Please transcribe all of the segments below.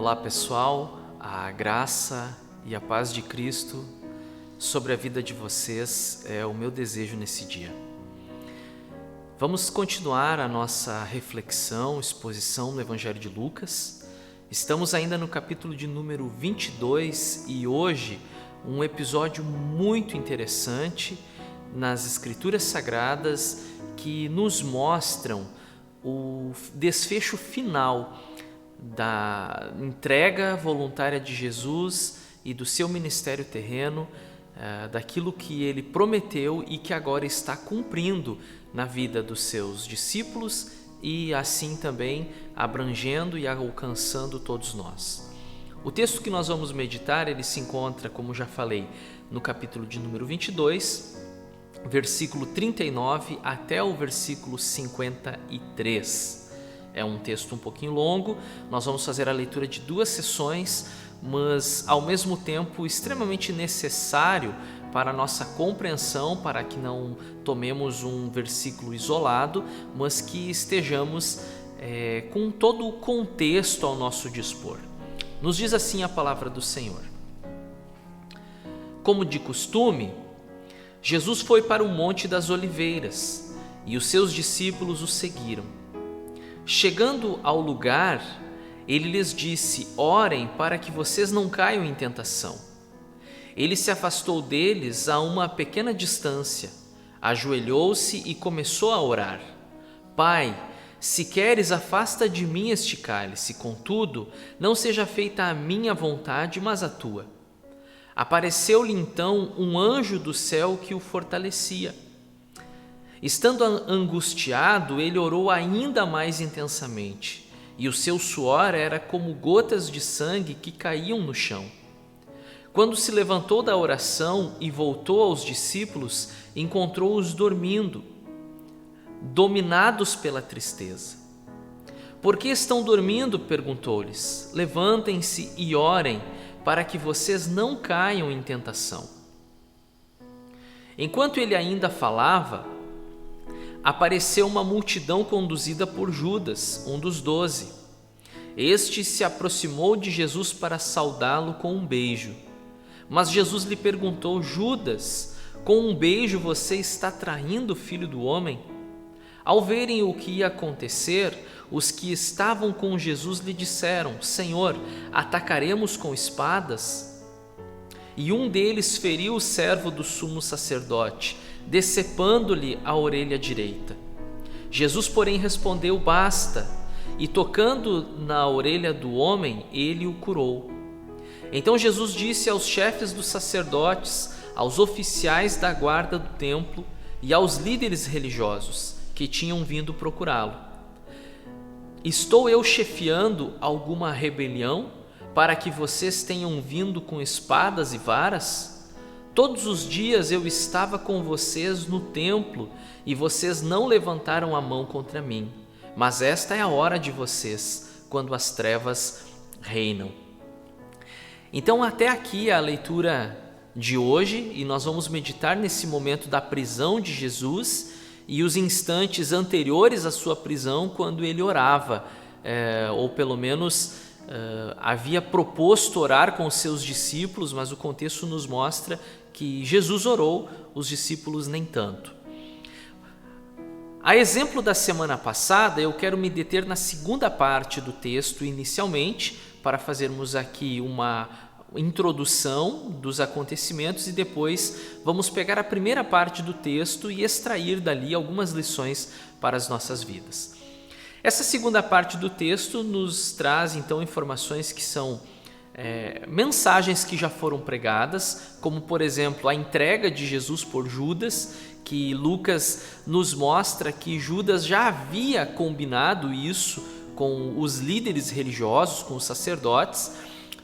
Olá pessoal, a graça e a paz de Cristo sobre a vida de vocês é o meu desejo nesse dia. Vamos continuar a nossa reflexão, exposição no Evangelho de Lucas. Estamos ainda no capítulo de número 22 e hoje um episódio muito interessante nas Escrituras Sagradas que nos mostram o desfecho final da entrega voluntária de Jesus e do seu ministério terreno, daquilo que ele prometeu e que agora está cumprindo na vida dos seus discípulos e assim também abrangendo e alcançando todos nós. O texto que nós vamos meditar, ele se encontra, como já falei, no capítulo de número 22, versículo 39 até o versículo 53. É um texto um pouquinho longo, nós vamos fazer a leitura de 2 sessões, mas ao mesmo tempo extremamente necessário para a nossa compreensão, para que não tomemos um versículo isolado, mas que estejamos com todo o contexto ao nosso dispor. Nos diz assim a palavra do Senhor. Como de costume, Jesus foi para o Monte das Oliveiras e os seus discípulos o seguiram. Chegando ao lugar, ele lhes disse: orem para que vocês não caiam em tentação. Ele se afastou deles a uma pequena distância, ajoelhou-se e começou a orar. Pai, se queres, afasta de mim este cálice, contudo, não seja feita a minha vontade, mas a tua. Apareceu-lhe então um anjo do céu que o fortalecia. Estando angustiado, ele orou ainda mais intensamente, e o seu suor era como gotas de sangue que caíam no chão. Quando se levantou da oração e voltou aos discípulos, encontrou-os dormindo, dominados pela tristeza. Por que estão dormindo? Perguntou-lhes. Levantem-se e orem, para que vocês não caiam em tentação. Enquanto ele ainda falava, apareceu uma multidão conduzida por Judas, um dos 12. Este se aproximou de Jesus para saudá-lo com um beijo. Mas Jesus lhe perguntou: Judas, com um beijo você está traindo o Filho do Homem? Ao verem o que ia acontecer, os que estavam com Jesus lhe disseram: Senhor, atacaremos com espadas? E um deles feriu o servo do sumo sacerdote, decepando-lhe a orelha direita. Jesus, porém, respondeu: basta, e tocando na orelha do homem, ele o curou. Então Jesus disse aos chefes dos sacerdotes, aos oficiais da guarda do templo e aos líderes religiosos que tinham vindo procurá-lo: estou eu chefiando alguma rebelião para que vocês tenham vindo com espadas e varas? Todos os dias eu estava com vocês no templo e vocês não levantaram a mão contra mim. Mas esta é a hora de vocês, quando as trevas reinam. Então, até aqui a leitura de hoje, e nós vamos meditar nesse momento da prisão de Jesus e os instantes anteriores à sua prisão, quando ele orava, ou pelo menos havia proposto orar com os seus discípulos, mas o contexto nos mostra que Jesus orou, os discípulos nem tanto. A exemplo da semana passada, eu quero me deter na segunda parte do texto inicialmente, para fazermos aqui uma introdução dos acontecimentos e depois vamos pegar a primeira parte do texto e extrair dali algumas lições para as nossas vidas. Essa segunda parte do texto nos traz então informações que são mensagens que já foram pregadas, como por exemplo a entrega de Jesus por Judas, que Lucas nos mostra que Judas já havia combinado isso com os líderes religiosos, com os sacerdotes.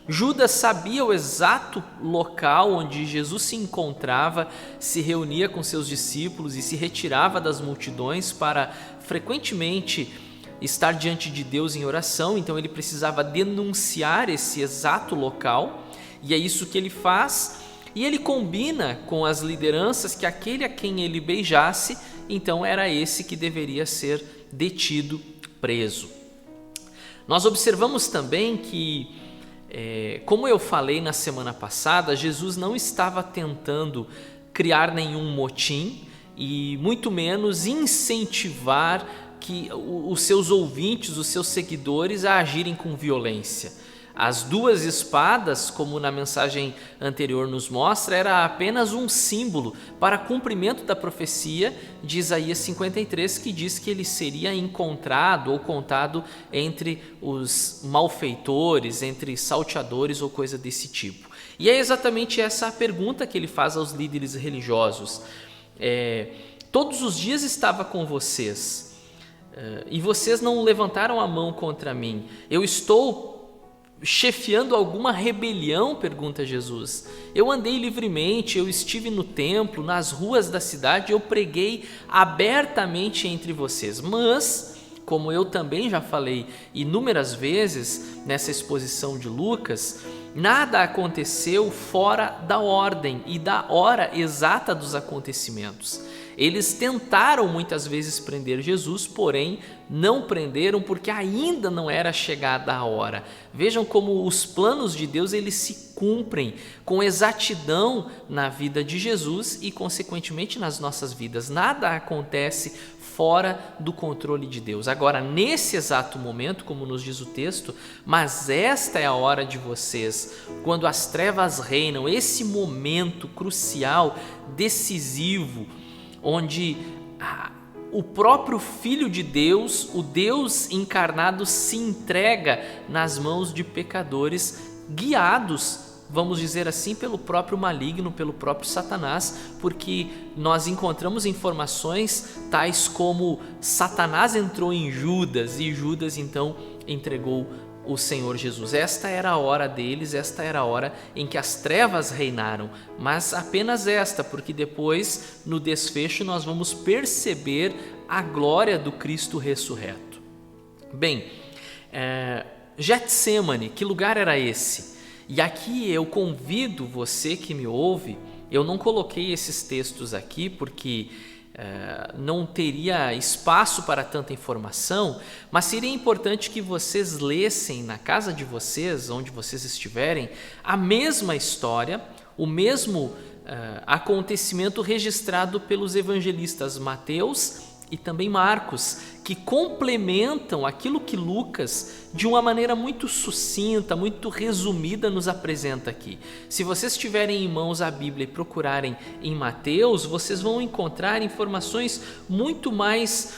Judas sabia o exato local onde Jesus se encontrava, se reunia com seus discípulos e se retirava das multidões para frequentemente estar diante de Deus em oração. Então ele precisava denunciar esse exato local, e é isso que ele faz. E ele combina com as lideranças que aquele a quem ele beijasse, então era esse que deveria ser detido, preso. Nós observamos também que Como eu falei na semana passada, Jesus não estava tentando criar nenhum motim e muito menos incentivar os seus ouvintes, os seus seguidores a agirem com violência. As duas espadas, como na mensagem anterior nos mostra, era apenas um símbolo para cumprimento da profecia de Isaías 53, que diz que ele seria encontrado ou contado entre os malfeitores, entre salteadores ou coisa desse tipo. E é exatamente essa a pergunta que ele faz aos líderes religiosos. Todos os dias estava com vocês, e vocês não levantaram a mão contra mim. Eu estou chefiando alguma rebelião? Pergunta Jesus. Eu andei livremente, eu estive no templo, nas ruas da cidade, eu preguei abertamente entre vocês. Mas, como eu também já falei inúmeras vezes nessa exposição de Lucas, nada aconteceu fora da ordem e da hora exata dos acontecimentos. Eles tentaram muitas vezes prender Jesus, porém não prenderam porque ainda não era chegada a hora. Vejam como os planos de Deus eles se cumprem com exatidão na vida de Jesus e consequentemente nas nossas vidas. Nada acontece fora do controle de Deus. Agora, nesse exato momento, como nos diz o texto, mas esta é a hora de vocês, quando as trevas reinam, esse momento crucial, decisivo, onde o próprio Filho de Deus, o Deus encarnado, se entrega nas mãos de pecadores guiados, vamos dizer assim, pelo próprio maligno, pelo próprio Satanás, porque nós encontramos informações tais como Satanás entrou em Judas e Judas então entregou o Senhor Jesus. Esta era a hora deles, esta era a hora em que as trevas reinaram, mas apenas esta, porque depois, no desfecho, nós vamos perceber a glória do Cristo ressurreto. Bem, Getsêmani, que lugar era esse? E aqui eu convido você que me ouve, eu não coloquei esses textos aqui porque não teria espaço para tanta informação, mas seria importante que vocês lessem na casa de vocês, onde vocês estiverem, a mesma história, o mesmo acontecimento registrado pelos evangelistas Mateus e também Marcos, que complementam aquilo que Lucas, de uma maneira muito sucinta, muito resumida, nos apresenta aqui. Se vocês tiverem em mãos a Bíblia e procurarem em Mateus, vocês vão encontrar informações muito mais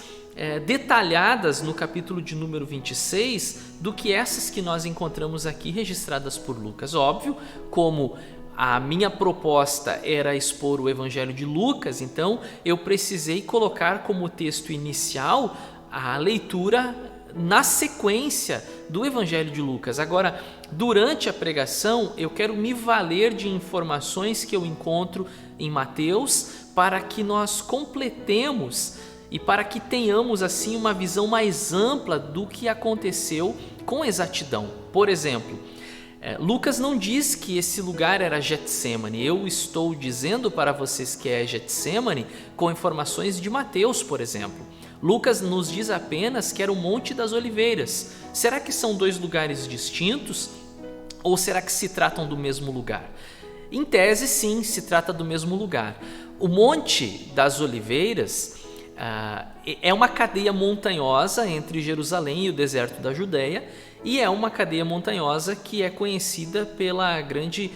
detalhadas no capítulo de número 26 do que essas que nós encontramos aqui registradas por Lucas. Óbvio, como a minha proposta era expor o Evangelho de Lucas, então eu precisei colocar como texto inicial a leitura na sequência do Evangelho de Lucas. Agora, durante a pregação, eu quero me valer de informações que eu encontro em Mateus para que nós completemos e para que tenhamos assim uma visão mais ampla do que aconteceu com exatidão. Por exemplo, Lucas não diz que esse lugar era Getsêmani. Eu estou dizendo para vocês que é Getsêmani com informações de Mateus, por exemplo. Lucas nos diz apenas que era o Monte das Oliveiras. Será que são dois lugares distintos? Ou será que se tratam do mesmo lugar? Em tese, sim, se trata do mesmo lugar. O Monte das Oliveiras é uma cadeia montanhosa entre Jerusalém e o deserto da Judéia, e é uma cadeia montanhosa que é conhecida pela grande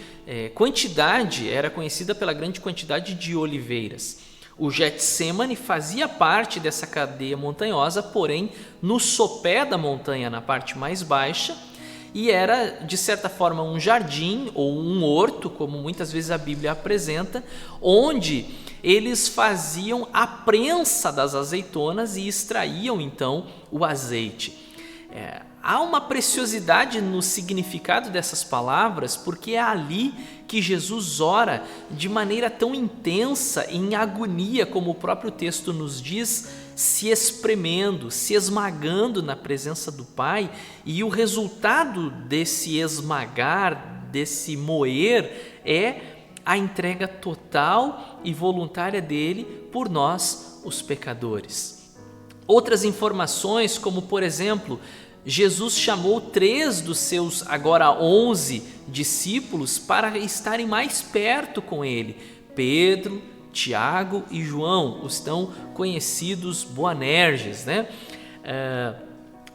quantidade, era conhecida pela grande quantidade de oliveiras. O Getsêmani fazia parte dessa cadeia montanhosa, porém no sopé da montanha, na parte mais baixa, e era de certa forma um jardim ou um horto, como muitas vezes a Bíblia apresenta, onde eles faziam a prensa das azeitonas e extraíam então o azeite. Há uma preciosidade no significado dessas palavras, porque é ali que Jesus ora de maneira tão intensa, em agonia, como o próprio texto nos diz, se espremendo, se esmagando na presença do Pai, e o resultado desse esmagar, desse moer, é a entrega total e voluntária dele por nós, os pecadores. Outras informações, como por exemplo, Jesus chamou 3 dos seus agora 11 discípulos para estarem mais perto com ele: Pedro, Tiago e João, os tão conhecidos Boanerges, né?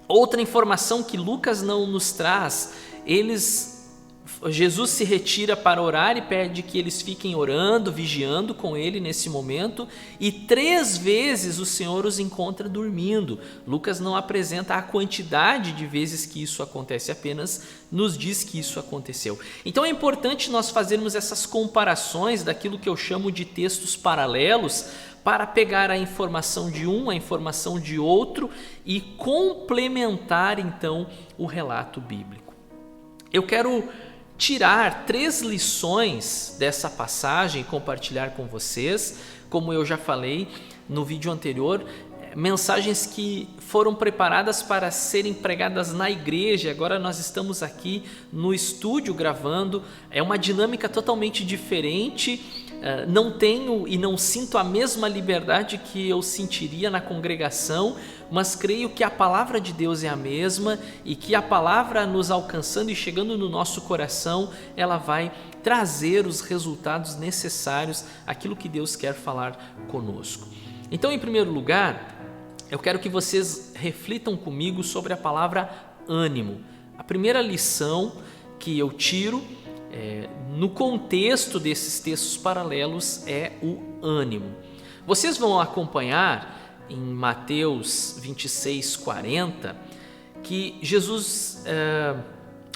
Outra informação que Lucas não nos traz, Jesus se retira para orar e pede que eles fiquem orando, vigiando com ele nesse momento, e 3 vezes o Senhor os encontra dormindo. Lucas não apresenta a quantidade de vezes que isso acontece, apenas nos diz que isso aconteceu. Então é importante nós fazermos essas comparações daquilo que eu chamo de textos paralelos, para pegar a informação de um, a informação de outro e complementar então o relato bíblico. Eu quero tirar 3 lições dessa passagem e compartilhar com vocês. Como eu já falei no vídeo anterior, mensagens que foram preparadas para serem pregadas na igreja. Agora nós estamos aqui no estúdio gravando, é uma dinâmica totalmente diferente. Não tenho e não sinto a mesma liberdade que eu sentiria na congregação, mas creio que a palavra de Deus é a mesma e que a palavra nos alcançando e chegando no nosso coração, ela vai trazer os resultados necessários, aquilo que Deus quer falar conosco. Então, em primeiro lugar, eu quero que vocês reflitam comigo sobre a palavra ânimo. A primeira lição que eu tiro no contexto desses textos paralelos é o ânimo. Vocês vão acompanhar em Mateus 26:40 que Jesus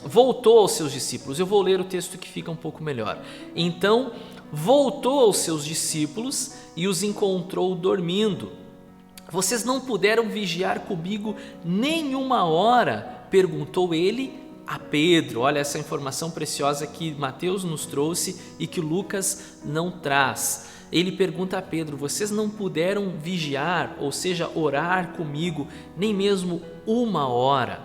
voltou aos seus discípulos. Eu vou ler o texto que fica um pouco melhor. Então voltou aos seus discípulos e os encontrou dormindo. Vocês não puderam vigiar comigo nem uma hora? Perguntou ele a Pedro. Olha essa informação preciosa que Mateus nos trouxe e que Lucas não traz. Ele pergunta a Pedro: vocês não puderam vigiar, ou seja, orar comigo, nem mesmo uma hora?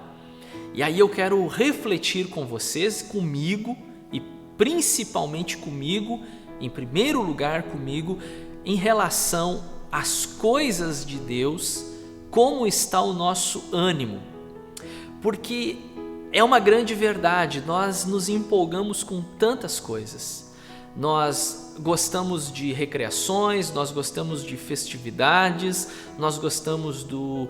E aí eu quero refletir com vocês, comigo e principalmente comigo, em primeiro lugar comigo, em relação às coisas de Deus, como está o nosso ânimo. Porque é uma grande verdade, nós nos empolgamos com tantas coisas. Nós gostamos de recreações, nós gostamos de festividades, nós gostamos do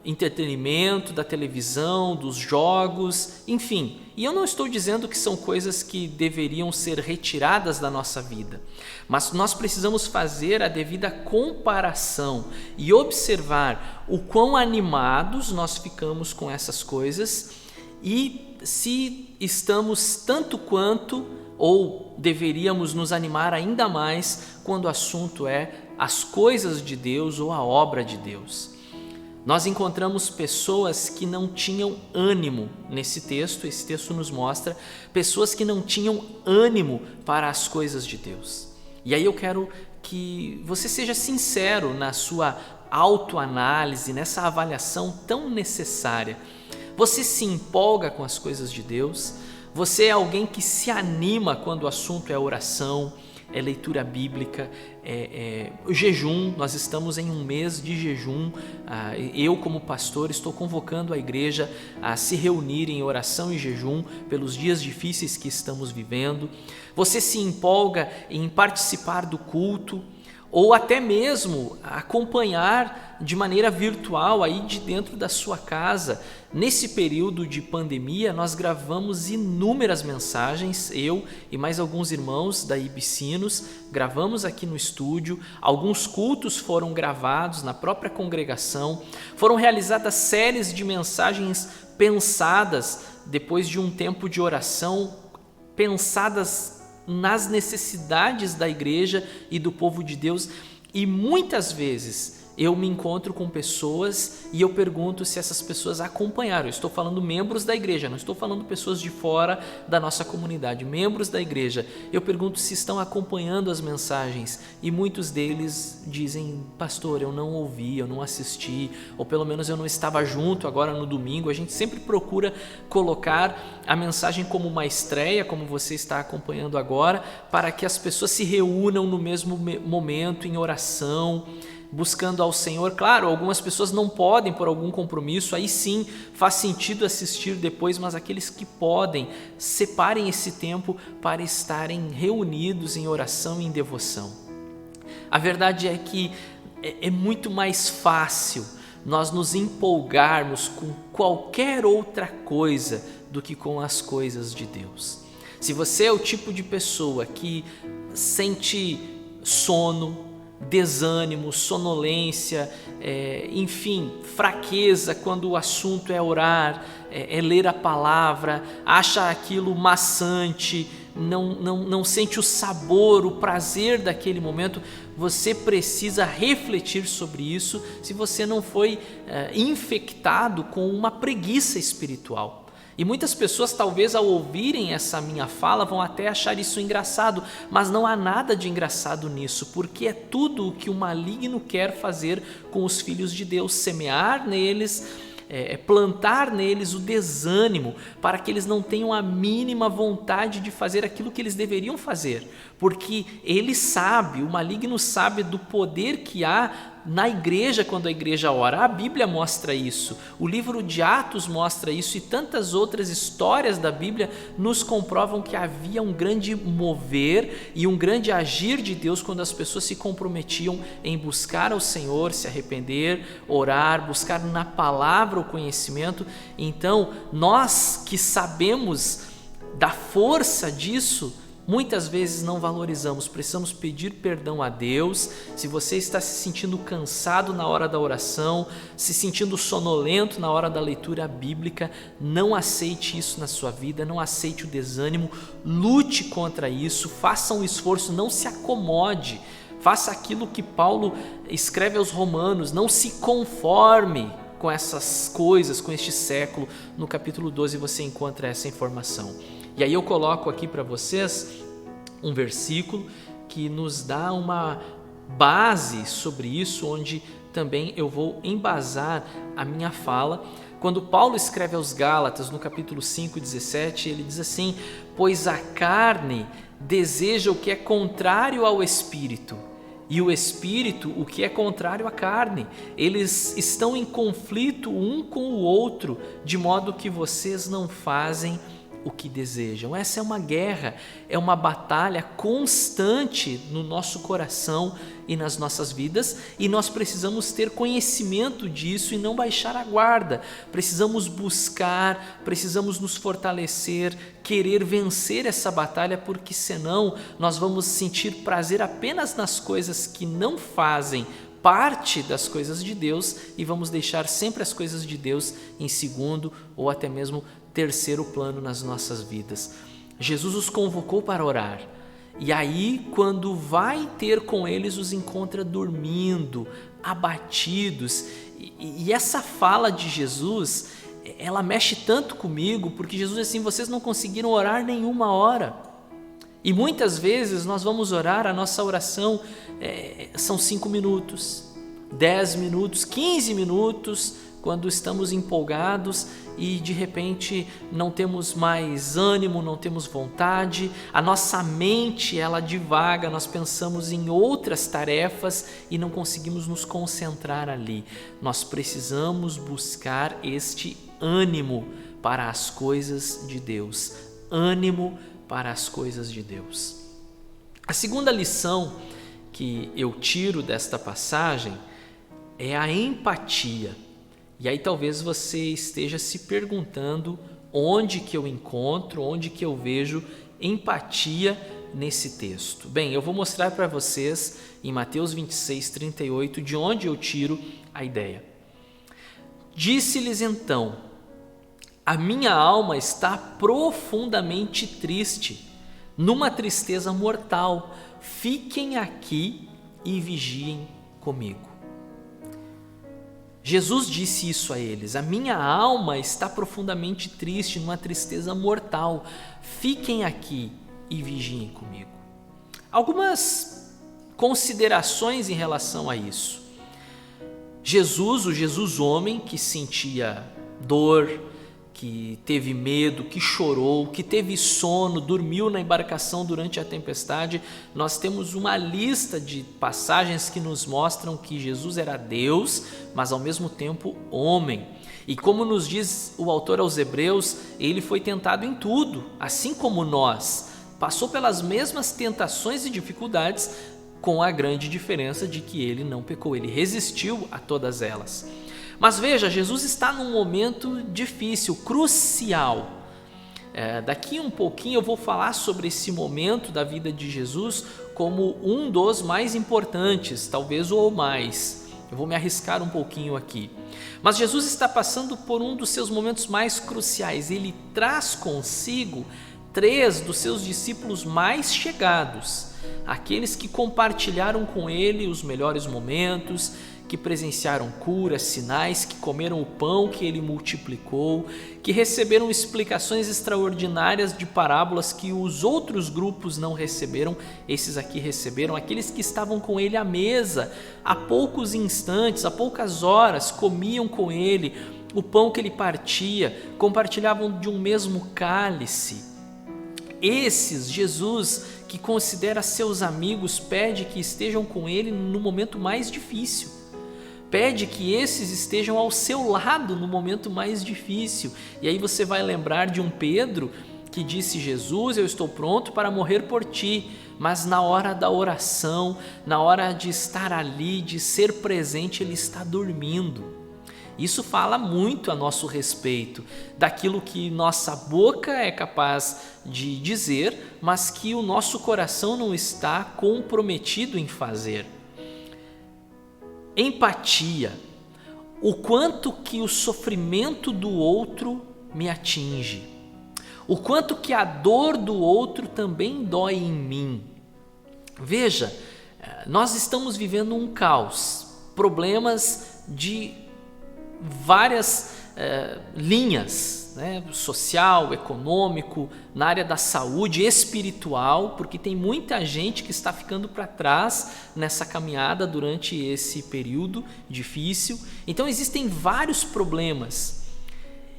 entretenimento, da televisão, dos jogos, enfim. E eu não estou dizendo que são coisas que deveriam ser retiradas da nossa vida, mas nós precisamos fazer a devida comparação e observar o quão animados nós ficamos com essas coisas e se estamos tanto quanto ou deveríamos nos animar ainda mais quando o assunto é as coisas de Deus ou a obra de Deus. Nós encontramos pessoas que não tinham ânimo nesse texto. Esse texto nos mostra pessoas que não tinham ânimo para as coisas de Deus. E aí eu quero que você seja sincero na sua autoanálise, nessa avaliação tão necessária. Você se empolga com as coisas de Deus? Você é alguém que se anima quando o assunto é oração, é leitura bíblica, o jejum? Nós estamos em um mês de jejum. Eu, como pastor, estou convocando a igreja a se reunir em oração e jejum pelos dias difíceis que estamos vivendo. Você se empolga em participar do culto ou até mesmo acompanhar de maneira virtual aí de dentro da sua casa? Nesse período de pandemia, nós gravamos inúmeras mensagens, eu e mais alguns irmãos da Ibicinos, gravamos aqui no estúdio, alguns cultos foram gravados na própria congregação, foram realizadas séries de mensagens pensadas depois de um tempo de oração, pensadas nas necessidades da igreja e do povo de Deus. E muitas vezes eu me encontro com pessoas e eu pergunto se essas pessoas acompanharam. Eu estou falando membros da igreja, não estou falando pessoas de fora da nossa comunidade, membros da igreja. Eu pergunto se estão acompanhando as mensagens e muitos deles dizem: pastor, eu não ouvi, eu não assisti, ou pelo menos eu não estava junto agora no domingo. A gente sempre procura colocar a mensagem como uma estreia, como você está acompanhando agora, para que as pessoas se reúnam no mesmo momento em oração. buscando ao Senhor. Claro, algumas pessoas não podem por algum compromisso, aí sim faz sentido assistir depois, mas aqueles que podem, separem esse tempo para estarem reunidos em oração e em devoção. A verdade é que é muito mais fácil nós nos empolgarmos com qualquer outra coisa do que com as coisas de Deus. Se você é o tipo de pessoa que sente sono, desânimo, sonolência, enfim, fraqueza quando o assunto é orar, é ler a palavra, acha aquilo maçante, não sente o sabor, o prazer daquele momento, você precisa refletir sobre isso se você não foi infectado com uma preguiça espiritual. E muitas pessoas, talvez ao ouvirem essa minha fala, vão até achar isso engraçado, mas não há nada de engraçado nisso, porque é tudo o que o maligno quer fazer com os filhos de Deus, semear neles, plantar neles o desânimo, para que eles não tenham a mínima vontade de fazer aquilo que eles deveriam fazer, porque ele sabe, o maligno sabe do poder que há na igreja quando a igreja ora. A Bíblia mostra isso, o livro de Atos mostra isso, e tantas outras histórias da Bíblia nos comprovam que havia um grande mover e um grande agir de Deus quando as pessoas se comprometiam em buscar ao Senhor, se arrepender, orar, buscar na palavra o conhecimento. Então, nós que sabemos da força disso, muitas vezes não valorizamos, precisamos pedir perdão a Deus. Se você está se sentindo cansado na hora da oração, se sentindo sonolento na hora da leitura bíblica, não aceite isso na sua vida, não aceite o desânimo, lute contra isso, faça um esforço, não se acomode, faça aquilo que Paulo escreve aos Romanos, não se conforme com essas coisas, com este século. No capítulo 12 você encontra essa informação. E aí eu coloco aqui para vocês um versículo que nos dá uma base sobre isso, onde também eu vou embasar a minha fala. Quando Paulo escreve aos Gálatas, no capítulo 5:17, ele diz assim: pois a carne deseja o que é contrário ao Espírito, e o Espírito o que é contrário à carne. Eles estão em conflito um com o outro, de modo que vocês não fazem o que desejam. Essa é uma guerra, é uma batalha constante no nosso coração e nas nossas vidas, e nós precisamos ter conhecimento disso e não baixar a guarda. Precisamos buscar, precisamos nos fortalecer, querer vencer essa batalha, porque senão nós vamos sentir prazer apenas nas coisas que não fazem parte das coisas de Deus, e vamos deixar sempre as coisas de Deus em segundo ou até mesmo terceiro plano nas nossas vidas. Jesus os convocou para orar, e aí quando vai ter com eles, os encontra dormindo, abatidos, e essa fala de Jesus, ela mexe tanto comigo, porque Jesus diz assim: vocês não conseguiram orar nenhuma hora. E muitas vezes nós vamos orar, a nossa oração são 5 minutos, 10 minutos, 15 minutos, quando estamos empolgados e de repente não temos mais ânimo, não temos vontade, a nossa mente ela divaga, nós pensamos em outras tarefas e não conseguimos nos concentrar ali. Nós precisamos buscar este ânimo para as coisas de Deus, ânimo para as coisas de Deus. A segunda lição que eu tiro desta passagem é a empatia. E aí talvez você esteja se perguntando onde que eu encontro, onde que eu vejo empatia nesse texto. Bem, eu vou mostrar para vocês em Mateus 26:38 de onde eu tiro a ideia. Disse-lhes então: a minha alma está profundamente triste, numa tristeza mortal. Fiquem aqui e vigiem comigo. Jesus disse isso a eles: a minha alma está profundamente triste, numa tristeza mortal. Fiquem aqui e vigiem comigo. Algumas considerações em relação a isso. Jesus, o Jesus homem, que sentia dor, que teve medo, que chorou, que teve sono, dormiu na embarcação durante a tempestade. Nós temos uma lista de passagens que nos mostram que Jesus era Deus, mas ao mesmo tempo homem. E como nos diz o autor aos Hebreus, ele foi tentado em tudo, assim como nós. Passou pelas mesmas tentações e dificuldades, com a grande diferença de que ele não pecou, ele resistiu a todas elas. Mas veja, Jesus está num momento difícil, crucial. Daqui um pouquinho eu vou falar sobre esse momento da vida de Jesus como um dos mais importantes, talvez o mais. Eu vou me arriscar um pouquinho aqui. Mas Jesus está passando por um dos seus momentos mais cruciais. Ele traz consigo 3 dos seus discípulos mais chegados, aqueles que compartilharam com ele os melhores momentos, que presenciaram curas, sinais, que comeram o pão que ele multiplicou, que receberam explicações extraordinárias de parábolas que os outros grupos não receberam. Esses aqui receberam, aqueles que estavam com ele à mesa, há poucos instantes, há poucas horas, comiam com ele o pão que ele partia, compartilhavam de um mesmo cálice. Esses, Jesus, que considera seus amigos, pede que estejam com ele no momento mais difícil. Pede que esses estejam ao seu lado no momento mais difícil. E aí você vai lembrar de um Pedro que disse: Jesus, eu estou pronto para morrer por ti. Mas na hora da oração, na hora de estar ali, de ser presente, ele está dormindo. Isso fala muito a nosso respeito, daquilo que nossa boca é capaz de dizer, mas que o nosso coração não está comprometido em fazer. Empatia, o quanto que o sofrimento do outro me atinge, o quanto que a dor do outro também dói em mim. Veja, nós estamos vivendo um caos, problemas de várias linhas, né? Social, econômico, na área da saúde, espiritual, porque tem muita gente que está ficando para trás nessa caminhada durante esse período difícil. Então existem vários problemas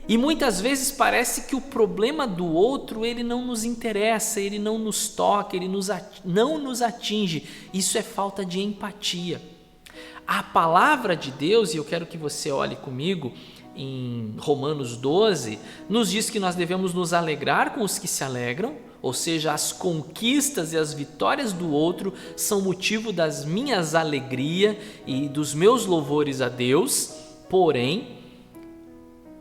e muitas vezes parece que o problema do outro ele não nos interessa, ele não nos toca, ele não nos atinge. Isso é falta de empatia. A palavra de Deus, e eu quero que você olhe comigo em Romanos 12, nos diz que nós devemos nos alegrar com os que se alegram, ou seja, as conquistas e as vitórias do outro são motivo das minhas alegrias e dos meus louvores a Deus. Porém,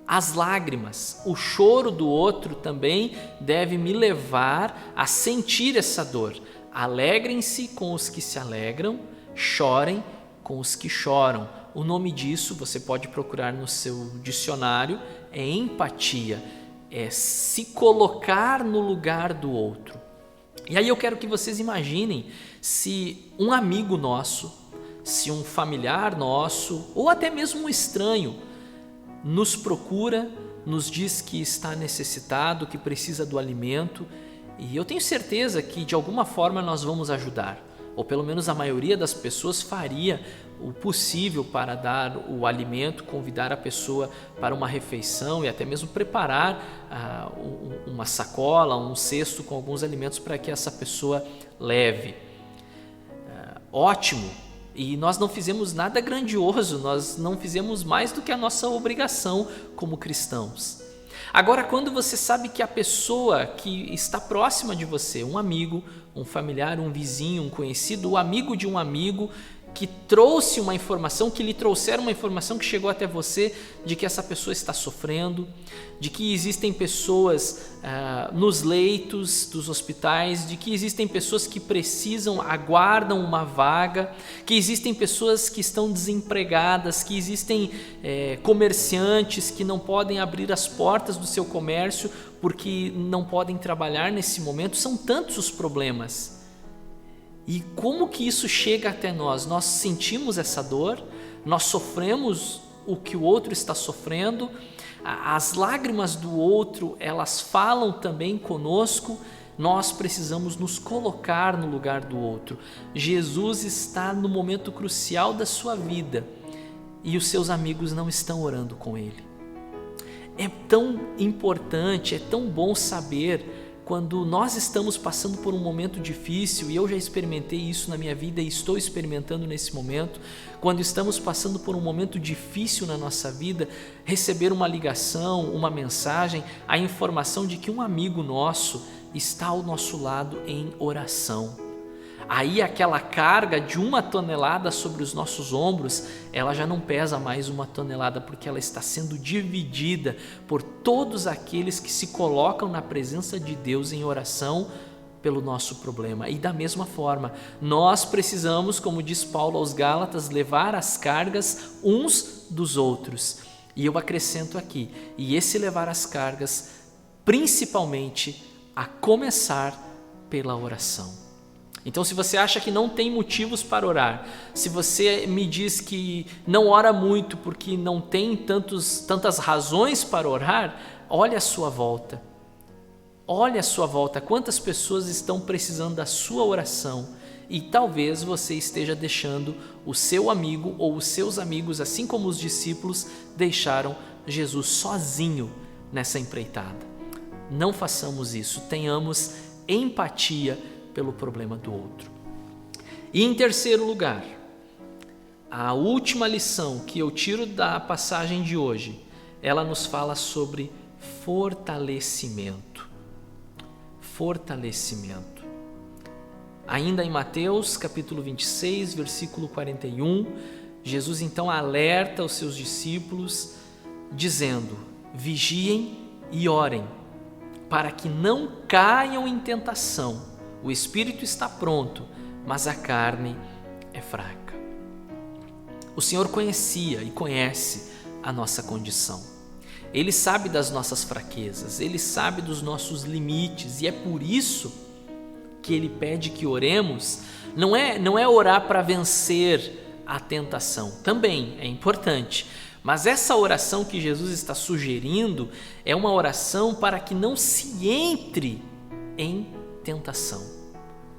as lágrimas, o choro do outro também deve me levar a sentir essa dor. Alegrem-se com os que se alegram, chorem com os que choram. O nome disso você pode procurar no seu dicionário, é empatia, é se colocar no lugar do outro. E aí eu quero que vocês imaginem se um amigo nosso, se um familiar nosso, ou até mesmo um estranho, nos procura, nos diz que está necessitado, que precisa do alimento, e eu tenho certeza que de alguma forma nós vamos ajudar. Ou pelo menos a maioria das pessoas faria o possível para dar o alimento, convidar a pessoa para uma refeição e até mesmo preparar uma sacola, um cesto com alguns alimentos para que essa pessoa leve. Ótimo! E nós não fizemos nada grandioso, nós não fizemos mais do que a nossa obrigação como cristãos. Agora, quando você sabe que a pessoa que está próxima de você, um amigo, um familiar, um vizinho, um conhecido, o amigo de um amigo, que trouxe uma informação, que lhe trouxeram uma informação que chegou até você de que essa pessoa está sofrendo, de que existem pessoas nos leitos dos hospitais, de que existem pessoas que aguardam uma vaga, que existem pessoas que estão desempregadas, que existem comerciantes que não podem abrir as portas do seu comércio porque não podem trabalhar nesse momento. São tantos os problemas. E como que isso chega até nós? Nós sentimos essa dor, nós sofremos o que o outro está sofrendo, as lágrimas do outro, elas falam também conosco, nós precisamos nos colocar no lugar do outro. Jesus está no momento crucial da sua vida e os seus amigos não estão orando com ele. É tão importante, é tão bom saber quando nós estamos passando por um momento difícil, e eu já experimentei isso na minha vida e estou experimentando nesse momento, quando estamos passando por um momento difícil na nossa vida, receber uma ligação, uma mensagem, a informação de que um amigo nosso está ao nosso lado em oração. Aí aquela carga de 1 tonelada sobre os nossos ombros, ela já não pesa mais 1 tonelada, porque ela está sendo dividida por todos aqueles que se colocam na presença de Deus em oração pelo nosso problema. E da mesma forma, nós precisamos, como diz Paulo aos Gálatas, levar as cargas uns dos outros. E eu acrescento aqui, e esse levar as cargas, principalmente a começar pela oração. Então, se você acha que não tem motivos para orar, se você me diz que não ora muito porque não tem tantas razões para orar, olhe à sua volta. Olhe à sua volta, quantas pessoas estão precisando da sua oração, e talvez você esteja deixando o seu amigo ou os seus amigos, assim como os discípulos deixaram Jesus sozinho nessa empreitada. Não façamos isso, tenhamos empatia pelo problema do outro. E em terceiro lugar, a última lição que eu tiro da passagem de hoje, ela nos fala sobre fortalecimento. Fortalecimento. Ainda em Mateus, capítulo 26, versículo 41, Jesus então alerta os seus discípulos, dizendo: vigiem e orem, para que não caiam em tentação. O espírito está pronto, mas a carne é fraca. O Senhor conhecia e conhece a nossa condição. Ele sabe das nossas fraquezas, Ele sabe dos nossos limites, e é por isso que Ele pede que oremos. Não é orar para vencer a tentação, também é importante, mas essa oração que Jesus está sugerindo é uma oração para que não se entre em tentação,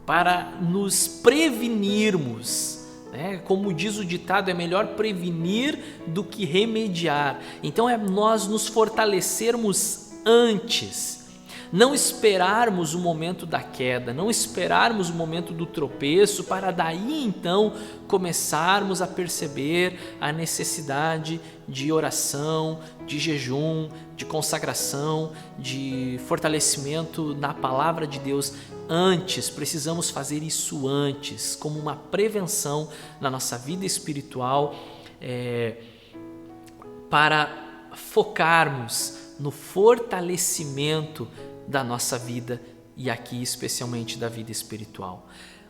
para nos prevenirmos, né? Como diz o ditado, é melhor prevenir do que remediar. Então é nós nos fortalecermos antes, não esperarmos o momento da queda, não esperarmos o momento do tropeço, para daí então começarmos a perceber a necessidade de oração, de jejum, de consagração, de fortalecimento na palavra de Deus. Antes, precisamos fazer isso antes, como uma prevenção na nossa vida espiritual, para focarmos no fortalecimento da nossa vida, e aqui especialmente da vida espiritual.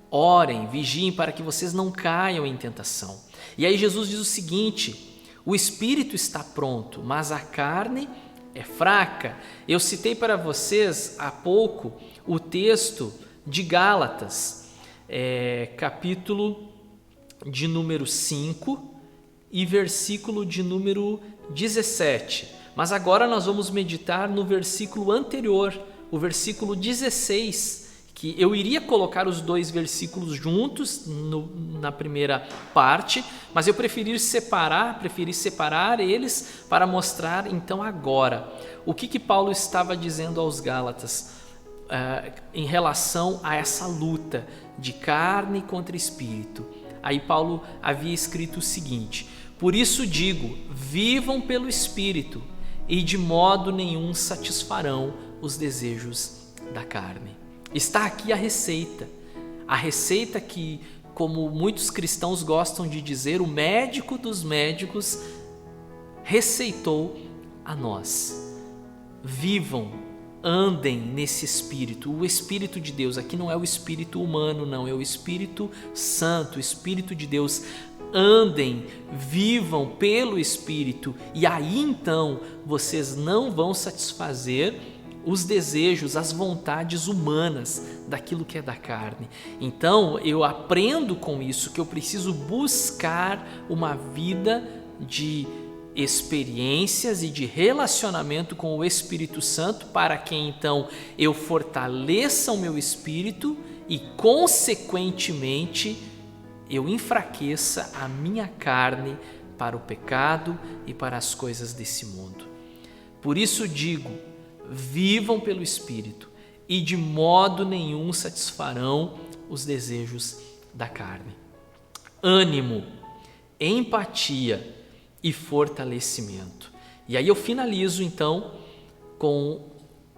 Orem, vigiem para que vocês não caiam em tentação. E aí Jesus diz o seguinte: o espírito está pronto, mas a carne é fraca. Eu citei para vocês há pouco o texto de Gálatas, capítulo de número 5 e versículo de número 17. Mas agora nós vamos meditar no versículo anterior, o versículo 16, que eu iria colocar os dois versículos juntos na primeira parte, mas eu preferi separar eles para mostrar então agora o que Paulo estava dizendo aos Gálatas em relação a essa luta de carne contra espírito. Aí Paulo havia escrito o seguinte: por isso digo, vivam pelo Espírito, e de modo nenhum satisfarão os desejos da carne. Está aqui a receita que, como muitos cristãos gostam de dizer, o médico dos médicos receitou a nós. Vivam, andem nesse Espírito, o Espírito de Deus. Aqui não é o Espírito humano, não, é o Espírito Santo, o Espírito de Deus. Andem, vivam pelo Espírito, e aí então vocês não vão satisfazer os desejos, as vontades humanas daquilo que é da carne. Então eu aprendo com isso que eu preciso buscar uma vida de experiências e de relacionamento com o Espírito Santo, para que então eu fortaleça o meu espírito e consequentemente eu enfraqueça a minha carne para o pecado e para as coisas desse mundo. Por isso digo, vivam pelo Espírito e de modo nenhum satisfarão os desejos da carne. Ânimo, empatia e fortalecimento. E aí eu finalizo então com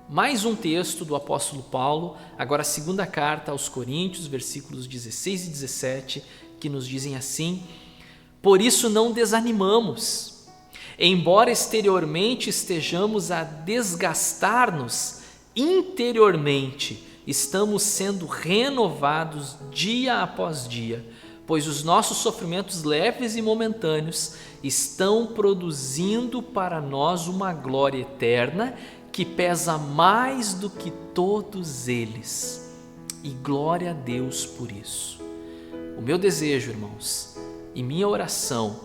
mais um texto do apóstolo Paulo, agora a segunda carta aos Coríntios, versículos 16 e 17, que nos dizem assim: por isso não desanimamos, embora exteriormente estejamos a desgastar-nos, interiormente estamos sendo renovados dia após dia, pois os nossos sofrimentos leves e momentâneos estão produzindo para nós uma glória eterna que pesa mais do que todos eles. E glória a Deus por isso. O meu desejo, irmãos, e minha oração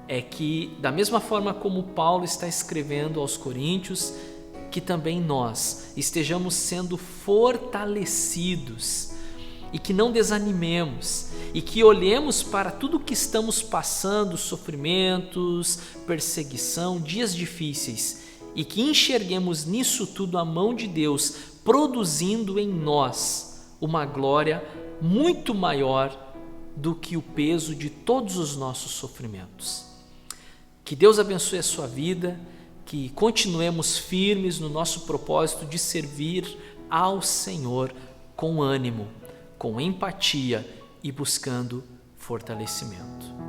é que, da mesma forma como Paulo está escrevendo aos Coríntios, que também nós estejamos sendo fortalecidos e que não desanimemos e que olhemos para tudo que estamos passando, sofrimentos, perseguição, dias difíceis, e que enxerguemos nisso tudo a mão de Deus produzindo em nós uma glória muito maior do que o peso de todos os nossos sofrimentos. Que Deus abençoe a sua vida, que continuemos firmes no nosso propósito de servir ao Senhor com ânimo, com empatia e buscando fortalecimento.